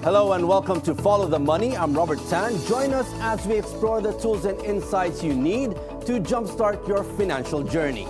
Hello and welcome to Follow the Money. I'm Robert Tan. Join us as we explore the tools and insights you need to jumpstart your financial journey.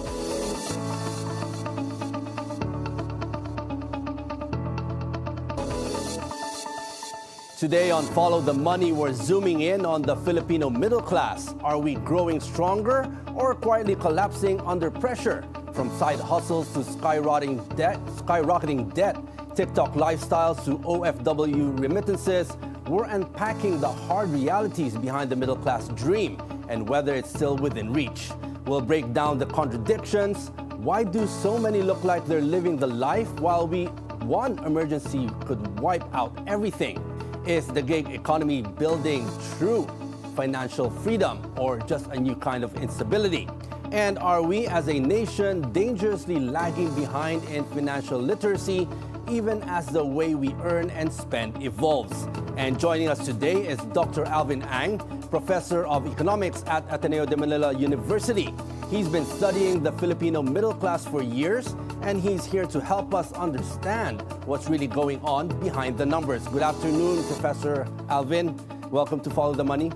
Today on Follow the Money, we're zooming in on the Filipino middle class. Are we growing stronger or quietly collapsing under pressure? From side hustles to skyrocketing debt, TikTok lifestyles to OFW remittances, we're unpacking the hard realities behind the middle class dream and whether it's still within reach. We'll break down the contradictions. Why do so many look like they're living the life while one emergency could wipe out everything? Is the gig economy building true financial freedom or just a new kind of instability? And are we as a nation dangerously lagging behind in financial literacy even as the way we earn and spend evolves? And joining us today is Dr. Alvin Ang, Professor of Economics at Ateneo de Manila University. He's been studying the Filipino middle class for years, and he's here to help us understand what's really going on behind the numbers. Good afternoon, Professor Alvin. Welcome to Follow the Money.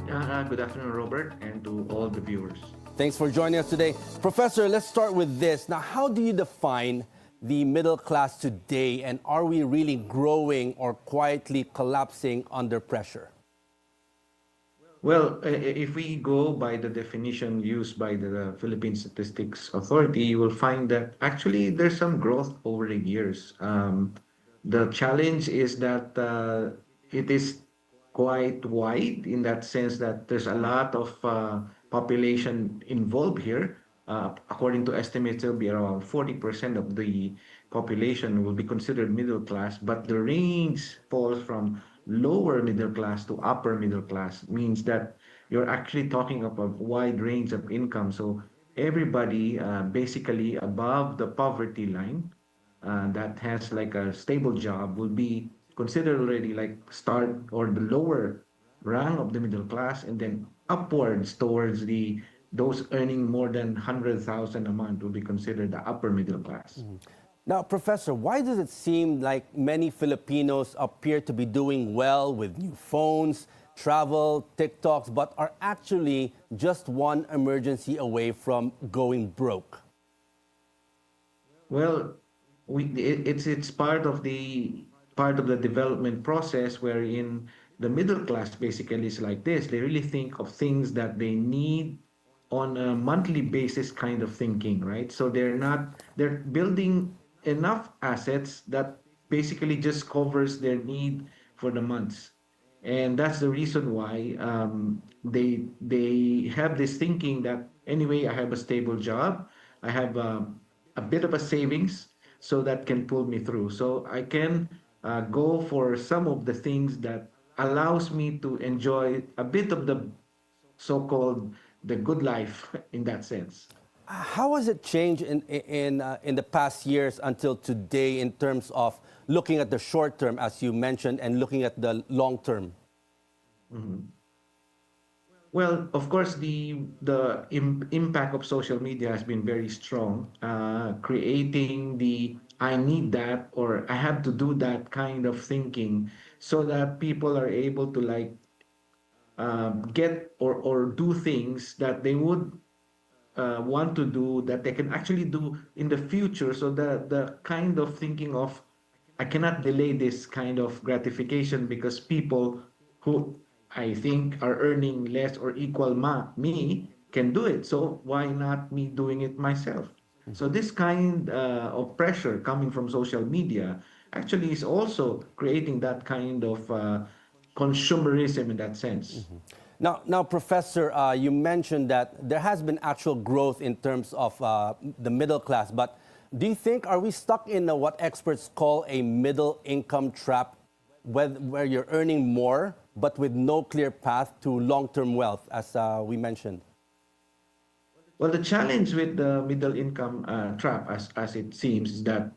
Good afternoon, Robert, and to all the viewers. Thanks for joining us today. Professor, let's start with this. Now, how do you define the middle class today, and are we really growing or quietly collapsing under pressure? Well, if we go by the definition used by the Philippine Statistics Authority, you will find that actually there's some growth over the years. The challenge is that it is quite wide in that sense that there's a lot of population involved here. According to estimates, there'll be around 40% of the population will be considered middle class, but the range falls from lower middle class to upper middle class, means that you're actually talking about a wide range of income. So everybody basically above the poverty line that has like a stable job will be considered already like start or the lower rank of the middle class, and then upwards towards those earning more than 100,000 a month will be considered the upper middle class. Now, Professor, why does it seem like many Filipinos appear to be doing well with new phones, travel, TikToks, but are actually just one emergency away from going broke? Well, it's part of the development process wherein the middle class basically is like this. They really think of things that they need on a monthly basis kind of thinking, right? So they're building enough assets that basically just covers their need for the months. And that's the reason why they have this thinking that anyway, I have a stable job, I have a bit of a savings, so that can pull me through. So I can go for some of the things that allows me to enjoy a bit of the so-called the good life in that sense. How has it changed in the past years until today in terms of looking at the short term, as you mentioned, and looking at the long term? Mm-hmm. Well, of course, the impact of social media has been very strong, creating the I need that or I have to do that kind of thinking, so that people are able to like get or do things that they would want to do that they can actually do in the future. So the kind of thinking of I cannot delay this kind of gratification because people who I think are earning less or equal me can do it. So why not me doing it myself? So this kind of pressure coming from social media actually is also creating that kind of consumerism in that sense. Now, Professor, you mentioned that there has been actual growth in terms of the middle class, but do you think, are we stuck in what experts call a middle income trap, where you're earning more, but with no clear path to long-term wealth, as we mentioned? Well, the challenge with the middle income trap, as it seems, is that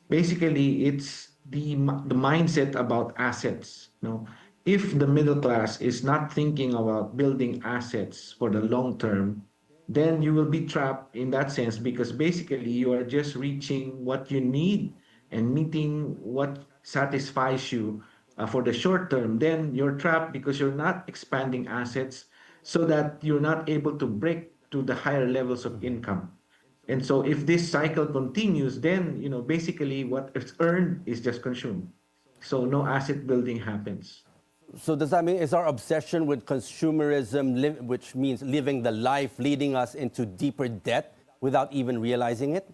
basically it's the mindset about assets. You know, if the middle class is not thinking about building assets for the long term, then you will be trapped in that sense, because basically you are just reaching what you need and meeting what satisfies you for the short term, then you're trapped because you're not expanding assets so that you're not able to break to the higher levels of income. And so if this cycle continues, then basically what is earned is just consumed. So no asset building happens. So does that mean is our obsession with consumerism, which means living the life, leading us into deeper debt without even realizing it?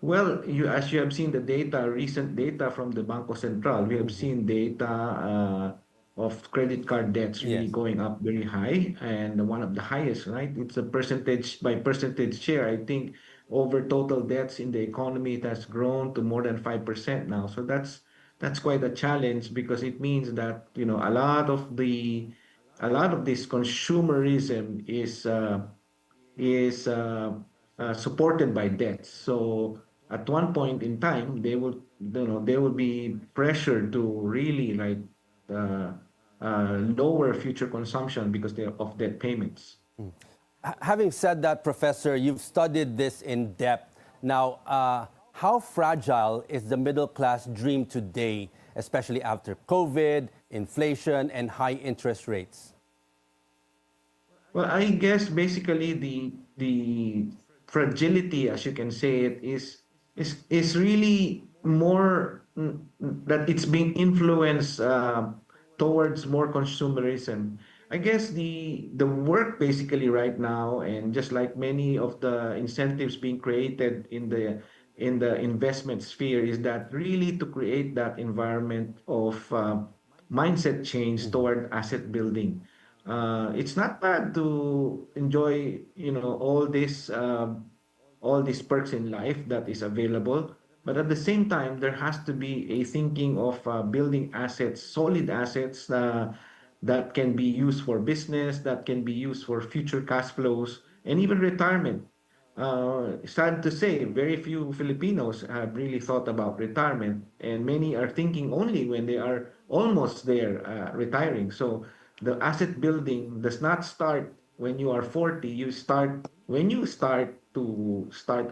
Well, as you have seen the data, recent data from the Banco Central, we have seen data of credit card debts really Yes. going up very high, and one of the highest, right? It's a percentage by percentage share. I think over total debts in the economy, it has grown to more than 5% now. So that's quite a challenge because it means that a lot of this consumerism is supported by debts. So at one point in time, they will be pressured to really uh, lower future consumption because of debt payments. Having said that, Professor, you've studied this in depth. Now, how fragile is the middle class dream today, especially after COVID, inflation, and high interest rates? Well, I guess basically the fragility, as you can say it, is really more that it's being influenced towards more consumerism. I guess the work basically right now, and just like many of the incentives being created in the investment sphere, is that really to create that environment of mindset change toward asset building. It's not bad to enjoy, all these perks in life that is available, but at the same time, there has to be a thinking of building assets, solid assets that can be used for business, that can be used for future cash flows, and even retirement. Sad to say, very few Filipinos have really thought about retirement, and many are thinking only when they are almost there retiring. So the asset building does not start when you are 40. You start when you start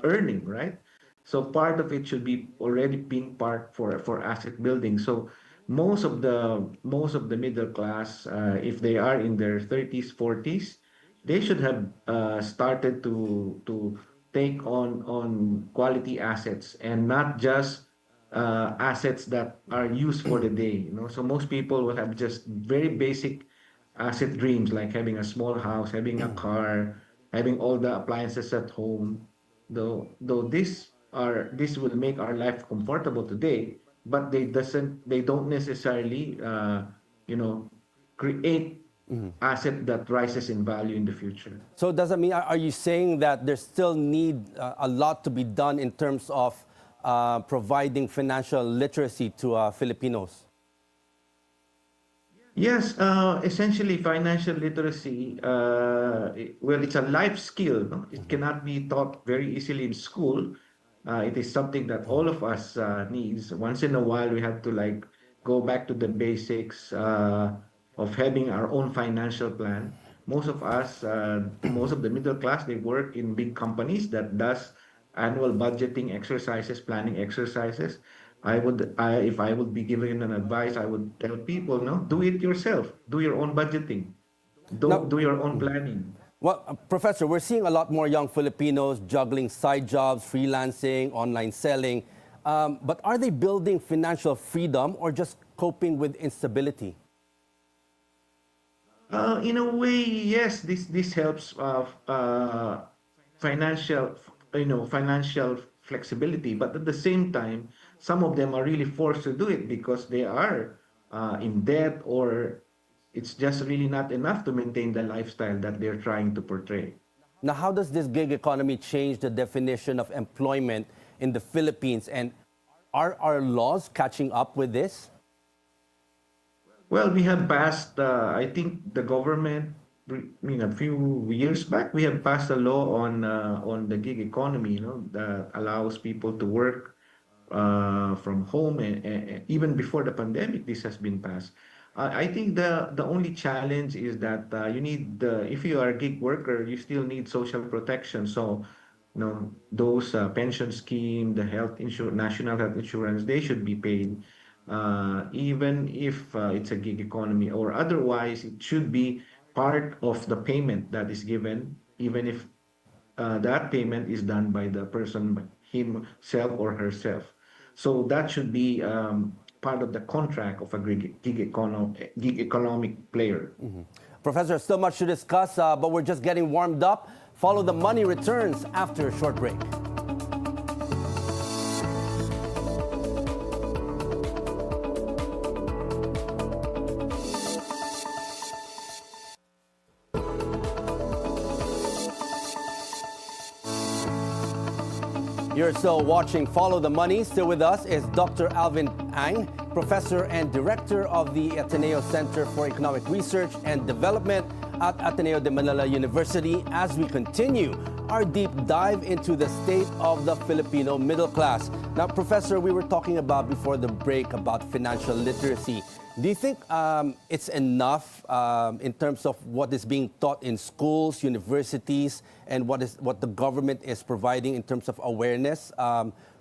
earning, right? So part of it should be already being part for asset building. So most of the middle class, if they are in their 30s, 40s, they should have started to take on quality assets and not just assets that are used for the day. So most people will have just very basic asset dreams like having a small house, having a car, having all the appliances at home. Though this will make our life comfortable today, but they don't necessarily you know create asset that rises in value in the future. So does that mean, are you saying that there's still need a lot to be done in terms of providing financial literacy to Filipinos? Yes, essentially financial literacy, well, it's a life skill, no? It cannot be taught very easily in school. It is something that all of us needs. Once in a while, we have to like go back to the basics of having our own financial plan. Most of the middle class, they work in big companies that does annual budgeting exercises, planning exercises. If I would be giving an advice, I would tell people, no, do it yourself. Do your own budgeting. Now, Do your own planning. well, Professor, we're seeing a lot more young Filipinos juggling side jobs, freelancing, online selling. But are they building financial freedom or just coping with instability? In a way, yes, this helps financial, financial flexibility. But at the same time, some of them are really forced to do it because they are in debt, or it's just really not enough to maintain the lifestyle that they're trying to portray. Now, how does this gig economy change the definition of employment in the Philippines? And are our laws catching up with this? Well, we have passed, I think the government, a few years back, we have passed a law on the gig economy, that allows people to work from home, and even before the pandemic, this has been passed. I think the only challenge is that if you are a gig worker, you still need social protection. So those pension scheme, the health insurance, national health insurance, they should be paid, even if it's a gig economy or otherwise. It should be part of the payment that is given, even if that payment is done by the person himself or herself. So that should be part of the contract of a gig economic player. Professor, still much to discuss, but we're just getting warmed up. Follow the Money returns after a short break. You're still watching Follow the Money. Still with us is Dr. Alvin Ang, Professor and Director of the Ateneo Center for Economic Research and Development at Ateneo de Manila University, as we continue our deep dive into the state of the Filipino middle class. Now, Professor, we were talking about before the break about financial literacy. Do you think it's enough in terms of what is being taught in schools, universities, and what the government is providing in terms of awareness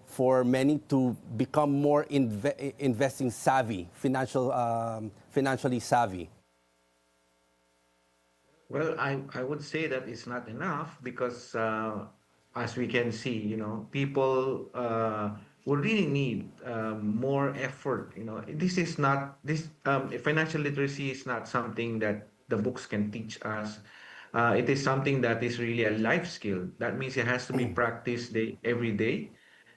for many to become more investing savvy, financially savvy? Well, I would say that it's not enough because, as we can see, people will really need more effort. This is not this financial literacy is not something that the books can teach us. It is something that is really a life skill. That means it has to be practiced every day,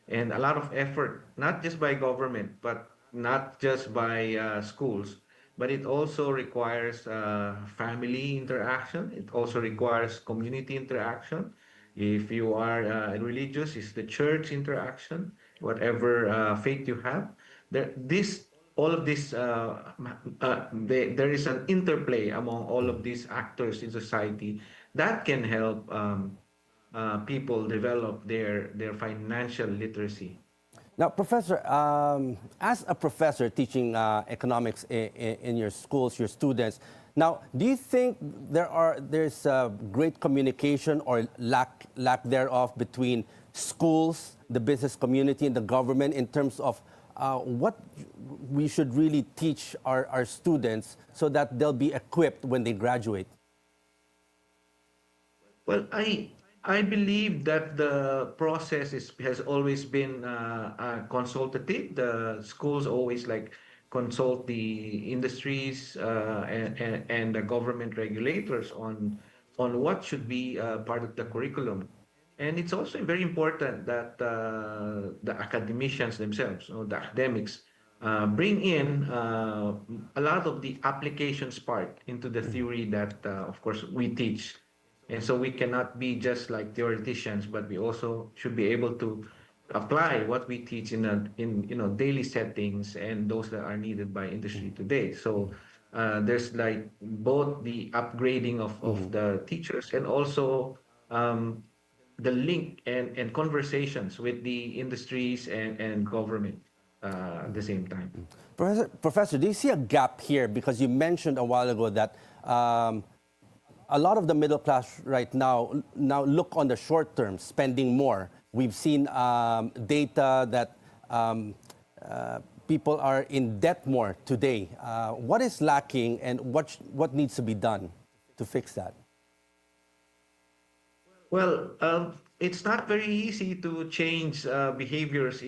and a lot of effort, not just by government, but not just by schools, but it also requires family interaction. It also requires community interaction. If you are religious, it's the church interaction, whatever faith you have. All of this, there is an interplay among all of these actors in society that can help people develop their financial literacy. Now, Professor, as a professor teaching economics in your schools, your students, now, do you think there's great communication or lack thereof between schools, the business community, and the government in terms of what we should really teach our students so that they'll be equipped when they graduate? Well, I believe that the process has always been consultative. The schools always consult the industries and the government regulators on what should be part of the curriculum. And it's also very important that the academicians themselves, the academics, bring in a lot of the applications part into the theory that, of course, we teach. And so we cannot be just like theoreticians, but we also should be able to apply what we teach in daily settings and those that are needed by industry today. So there's both the upgrading of the teachers and also the link and conversations with the industries and government at the same time. Professor, do you see a gap here? Because you mentioned a while ago that a lot of the middle class right now look on the short term, spending more. We've seen data that people are in debt more today. What is lacking and what needs to be done to fix that? Well, it's not very easy to change behaviors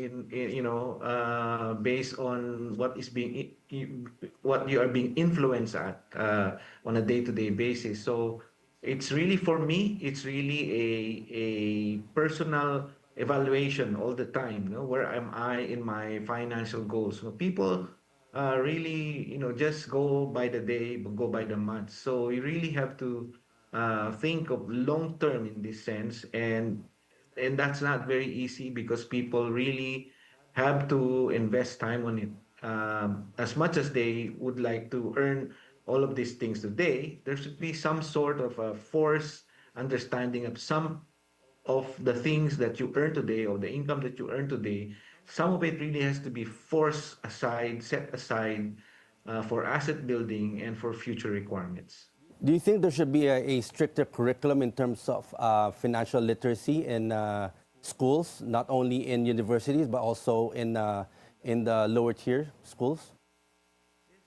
based on what you are being influenced at on a day-to-day basis. So it's really, for me, it's really a personal evaluation all the time. Where am I in my financial goals? People really, just go by the day, go by the month. So you really have to think of long term in this sense, and that's not very easy because people really have to invest time on it. As much as they would like to earn all of these things today, there should be some sort of a forced understanding of some of the things that you earn today or the income that you earn today. Some of it really has to be forced aside, set aside for asset building and for future requirements. Do you think there should be a stricter curriculum in terms of financial literacy in schools, not only in universities but also in the lower tier schools?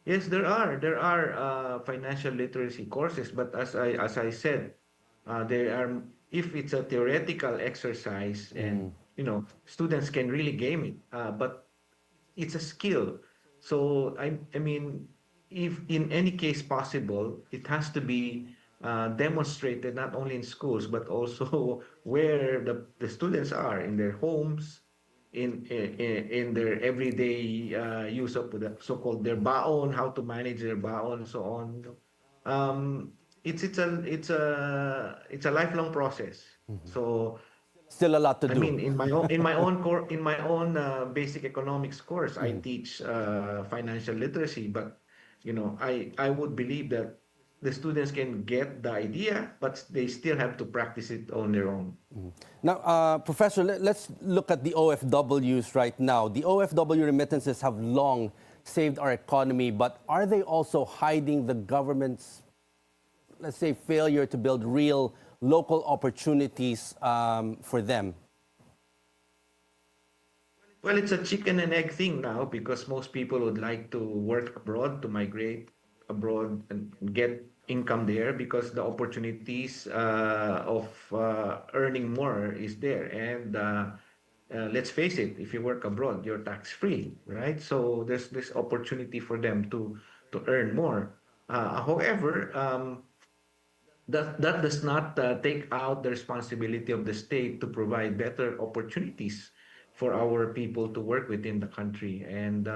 Yes, there are financial literacy courses, but as I said, there are if it's a theoretical exercise and students can really game it, but it's a skill. So I mean, if in any case possible, it has to be demonstrated not only in schools but also where the students are in their homes, in their everyday use of the so-called their baon, how to manage their baon, so on. Um, it's a lifelong process. So Still a lot to I do. mean, in my own basic economics course, I teach financial literacy. But I would believe that the students can get the idea, but they still have to practice it on their own. Now, Professor, let's look at the OFWs right now. The OFW remittances have long saved our economy, but are they also hiding the government's, let's say, failure to build real local opportunities for them? Well, it's a chicken and egg thing now because most people would like to work abroad, to migrate abroad and get income there because the opportunities of earning more is there. And let's face it, if you work abroad, you're tax free, right? So there's this opportunity for them to earn more. However, that does not take out the responsibility of the state to provide better opportunities for our people to work within the country. And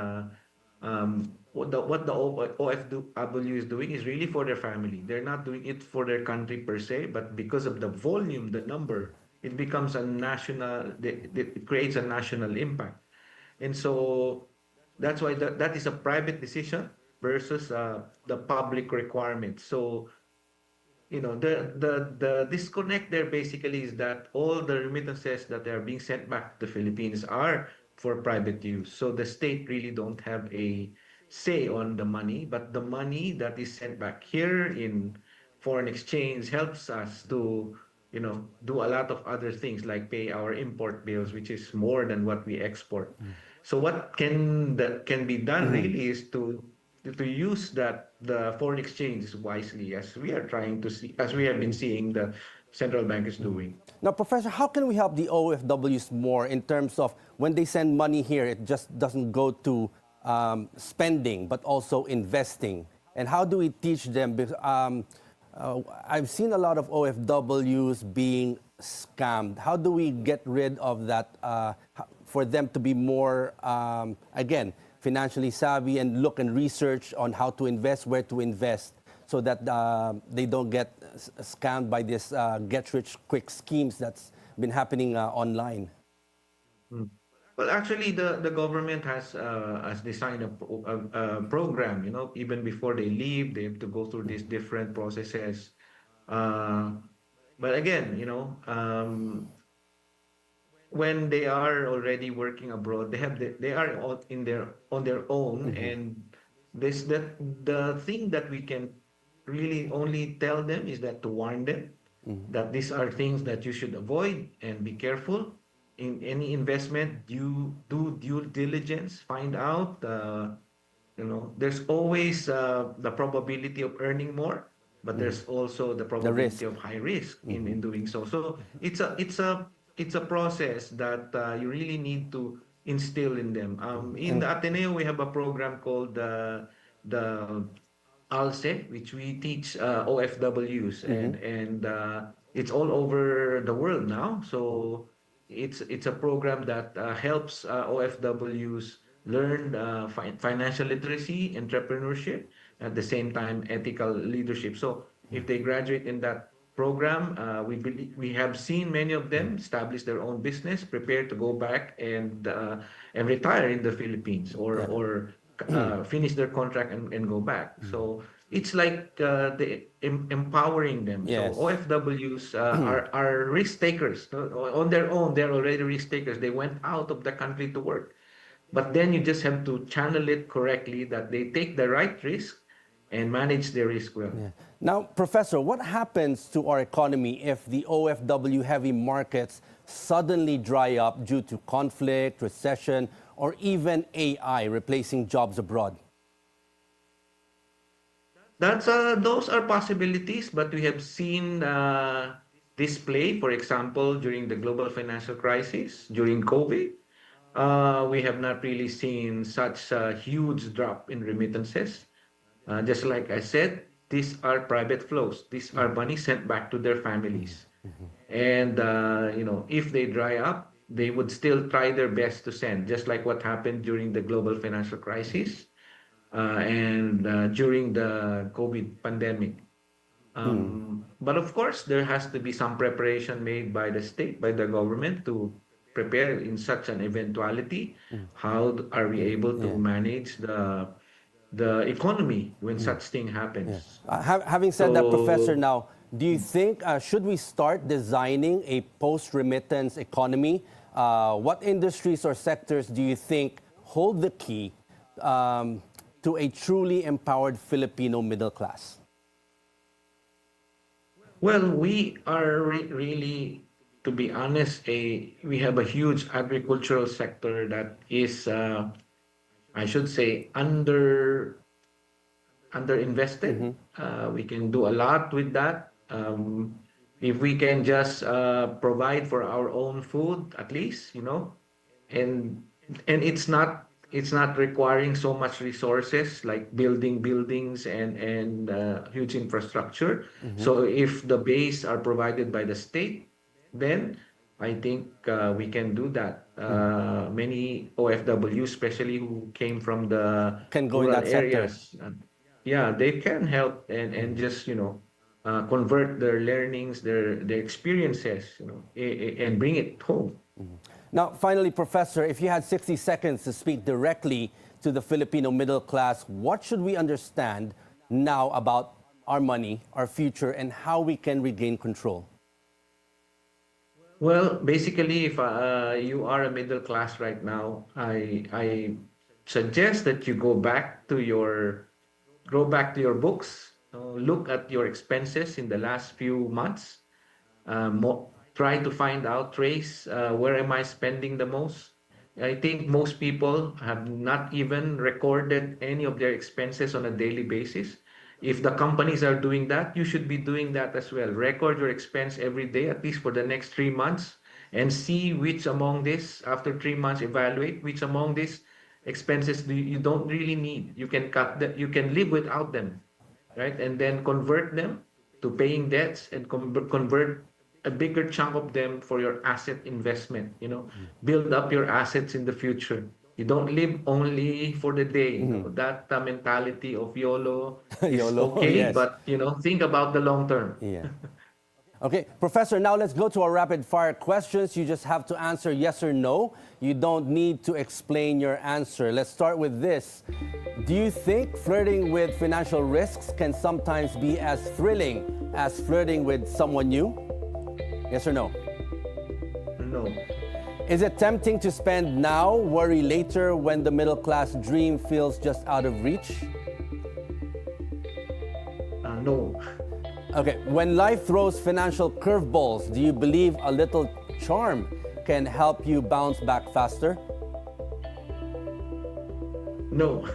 what the OFW is doing is really for their family. They're not doing it for their country per se, but because of the volume, the number, it becomes a national. It creates a national impact, and so that's why that is a private decision versus the public requirement. So the disconnect there basically is that all the remittances that are being sent back to the Philippines are for private use. So the state really don't have a say on the money, but the money that is sent back here in foreign exchange helps us to do a lot of other things like pay our import bills, which is more than what we export. So what can be done really is to use the foreign exchange wisely, as we are trying to see, as we have been seeing the central bankers doing. Now, Professor, how can we help the OFWs more in terms of when they send money here, it just doesn't go to spending, but also investing? And how do we teach them? I've seen a lot of OFWs being scammed. How do we get rid of that for them to be more, again, financially savvy and look and research on how to invest, where to invest, so that they don't get scammed by this get-rich-quick schemes that's been happening online? Well, actually, the government has designed a program. Even before they leave, they have to go through these different processes. Uh, but again, when they are already working abroad, they are all on their own, and the thing that we can really only tell them is that to warn them that these are things that you should avoid and be careful in any investment. You do due diligence, find out. There's always the probability of earning more, but there's also the The risk. probability of high risk in doing so. So it's a process that you really need to instill in them. In the Ateneo, we have a program called the ALSE, which we teach OFWs, and it's all over the world now. So it's a program that helps OFWs learn financial literacy, entrepreneurship, at the same time ethical leadership. So if they graduate in that program, we have seen many of them establish their own business, prepare to go back and retire in the Philippines, or finish their contract and go back. So it's like empowering them. Yes. So OFWs are risk takers. On their own, they're already risk takers. They went out of the country to work. But then you just have to channel it correctly, that they take the right risk and manage their risk well. Yeah. Now, Professor, what happens to our economy if the OFW heavy markets suddenly dry up due to conflict, recession, or even AI replacing jobs abroad? Those are possibilities, but we have seen this play, for example, during the global financial crisis, during COVID. We have not really seen such a huge drop in remittances. Just like I said, these are private flows. These are money sent back to their families. And if they dry up, they would still try their best to send, just like what happened during the global financial crisis and during the COVID pandemic. But of course, there has to be some preparation made by the state, by the government to prepare in such an eventuality. How are we able to manage the economy when such thing happens? Having said that, Professor, So, now, do you think, should we start designing a post-remittance economy? What industries or sectors do you think hold the key to a truly empowered Filipino middle class? well, we are really, to be honest, we have a huge agricultural sector that is, I should say, underinvested. We can do a lot with that. If we can just provide for our own food, at least, and it's not requiring so much resources like building buildings and huge infrastructure. So if the base are provided by the state, then I think we can do that. Many OFW, especially who came from the Can go in rural that sector. areas, yeah, they can help and just convert their learnings, their experiences, and bring it home. Now, finally, Professor, if you had 60 seconds to speak directly to the Filipino middle class, what should we understand now about our money, our future, and how we can regain control? Well, basically, if you are a middle class right now, I suggest that you go back to your books, look at your expenses in the last few months, try to find out, trace where am I spending the most. I think most people have not even recorded any of their expenses on a daily basis. If the companies are doing that, you should be doing that as well. Record your expense every day, at least for the next 3 months, and see which among this, after 3 months, evaluate which among these expenses you don't really need. You can cut them, you can live without them, right? And then convert them to paying debts and convert a bigger chunk of them for your asset investment. Build up your assets in the future. You don't live only for the day. That mentality of YOLO is YOLO, okay, yes. but think about the long term. Yeah. Okay, Professor, now let's go to our rapid fire questions. You just have to answer yes or no. You don't need to explain your answer. Let's start with this. Do you think flirting with financial risks can sometimes be as thrilling as flirting with someone new? Yes or no? No, Is it tempting to spend now, worry later when the middle class dream feels just out of reach? no, Okay, when life throws financial curveballs, do you believe a little charm can help you bounce back faster? no,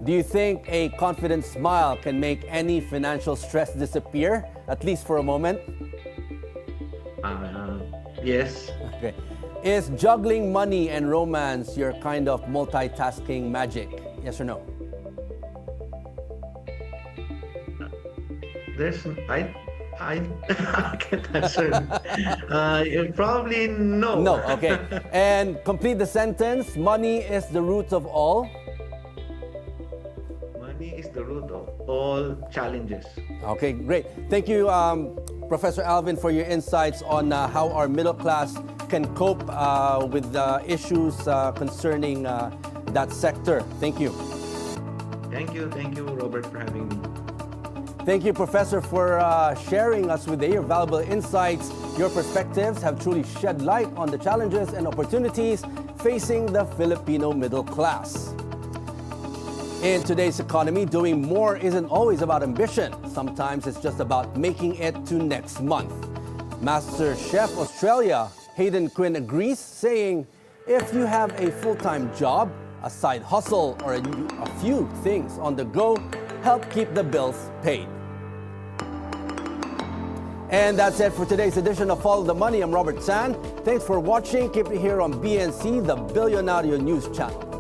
Do you think a confident smile can make any financial stress disappear, at least for a moment? yes, Okay. Is juggling money and romance your kind of multitasking magic? Yes or no? I can't answer. Probably no. No, okay. And complete the sentence. Money is the root of all. Money is the root of all challenges. Okay, great. Thank you, Professor Alvin, for your insights on how our middle class can cope with issues concerning that sector. Thank you. Thank you, Robert, for having me. Thank you, Professor, for sharing us with your valuable insights. Your perspectives have truly shed light on the challenges and opportunities facing the Filipino middle class. In today's economy, doing more isn't always about ambition. Sometimes it's just about making it to next month. Master Chef Australia Hayden Quinn agrees, saying, if you have a full-time job, a side hustle, or a few things on the go, help keep the bills paid. And that's it for today's edition of Follow the Money. I'm Robert San. Thanks for watching. Keep it here on BNC, the Bilyonaryo News Channel.